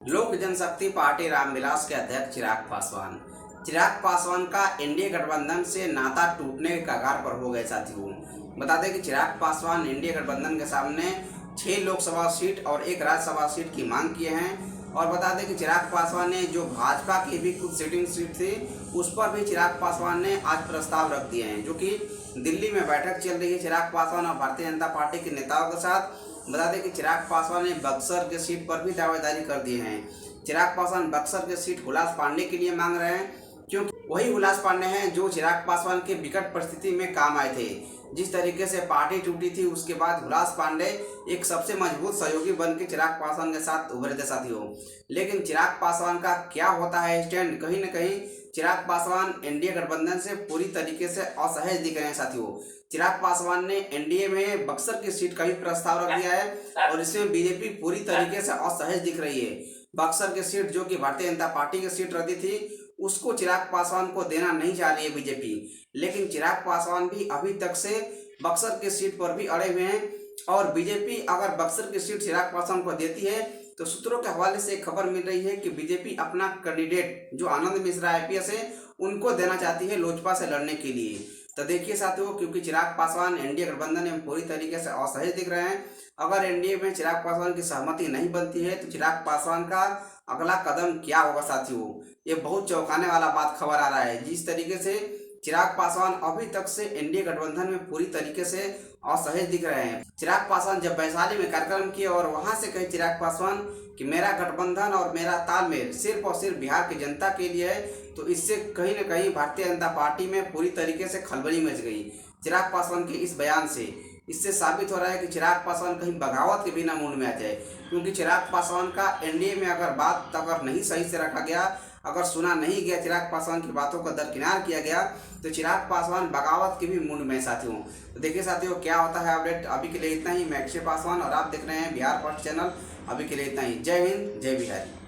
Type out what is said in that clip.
लोक जनशक्ति पार्टी रामविलास के अध्यक्ष चिराग पासवान का एनडीए गठबंधन से नाता टूटने के कगार पर हो गए साथियों। बता दें कि चिराग पासवान एनडीए गठबंधन के सामने 6 लोकसभा सीट और 1 राज्यसभा सीट की मांग किए हैं। और बता दें कि चिराग पासवान ने जो भाजपा की भी कुछ सिटिंग सीट थी उस पर भी चिराग पासवान ने आज प्रस्ताव रख दिए हैं, जो कि दिल्ली में बैठक चल रही है चिराग पासवान और भारतीय जनता पार्टी के नेताओं के साथ। बता दें कि चिराग पासवान ने बक्सर के सीट पर भी दावेदारी कर दिए हैं। चिराग पासवान बक्सर के सीट हुलास पांडे के लिए मांग रहे हैं, क्योंकि वही हुलास पांडे हैं जो चिराग पासवान के विकट परिस्थिति में काम आए थे। जिस तरीके से पार्टी टूटी थी उसके बाद हुलास पांडे एक सबसे मजबूत सहयोगी बन के चिराग पासवान के साथ उभरे थे साथियों। लेकिन चिराग पासवान का क्या होता है स्टैंड, कहीं न कहीं चिराग पासवान एनडीए गठबंधन से पूरी तरीके से असहज दिख रहे हैं साथियों। चिराग पासवान ने एनडीए में बक्सर की सीट का भी प्रस्ताव रख दिया है और इसमें बीजेपी पूरी तरीके से असहज दिख रही है। बक्सर की सीट जो कि भारतीय जनता पार्टी की सीट रहती थी उसको चिराग पासवान को देना नहीं चाह रही है बीजेपी। लेकिन चिराग पासवान भी अभी तक से बक्सर की सीट पर भी अड़े हुए हैं और बीजेपी अगर बक्सर की सीट चिराग पासवान को देती है तो सूत्रों के हवाले से खबर मिल रही है कि बीजेपी अपना कैंडिडेट जो आनंद मिश्रा आईपीएस है उनको देना चाहती है लोजपा से लड़ने के लिए। तो देखिए साथियों, क्योंकि चिराग पासवान एनडीए गठबंधन में पूरी तरीके से असहज दिख रहे हैं। अगर एनडीए में चिराग पासवान की सहमति नहीं बनती है तो चिराग पासवान का अगला कदम क्या होगा साथियों, ये बहुत चौंकाने वाला बात खबर आ रहा है। जिस तरीके से चिराग पासवान अभी तक से एनडीए गठबंधन में पूरी तरीके से असहज दिख रहे हैं। चिराग पासवान जब वैशाली में कार्यक्रम किए और वहां से कहे चिराग पासवान कि मेरा गठबंधन और मेरा तालमेल सिर्फ और सिर्फ बिहार की जनता के लिए है, तो इससे कहीं न कहीं भारतीय जनता पार्टी में पूरी तरीके से खलबली मच गई चिराग पासवान के इस बयान से। इससे साबित हो रहा है कि चिराग पासवान कहीं बगावत के बिना मूड में आ जाए, क्योंकि चिराग पासवान का एनडीए में अगर नहीं सही से रखा गया, अगर सुना नहीं गया, चिराग पासवान की बातों को दरकिनार किया गया तो चिराग पासवान बगावत के भी मूड में साथियों। तो देखिए साथियों क्या होता है अपडेट। अभी के लिए इतना ही। मैं अक्षय पासवान और आप देख रहे हैं बिहार फर्स्ट चैनल। अभी के लिए इतना ही। जय हिंद, जय बिहारी।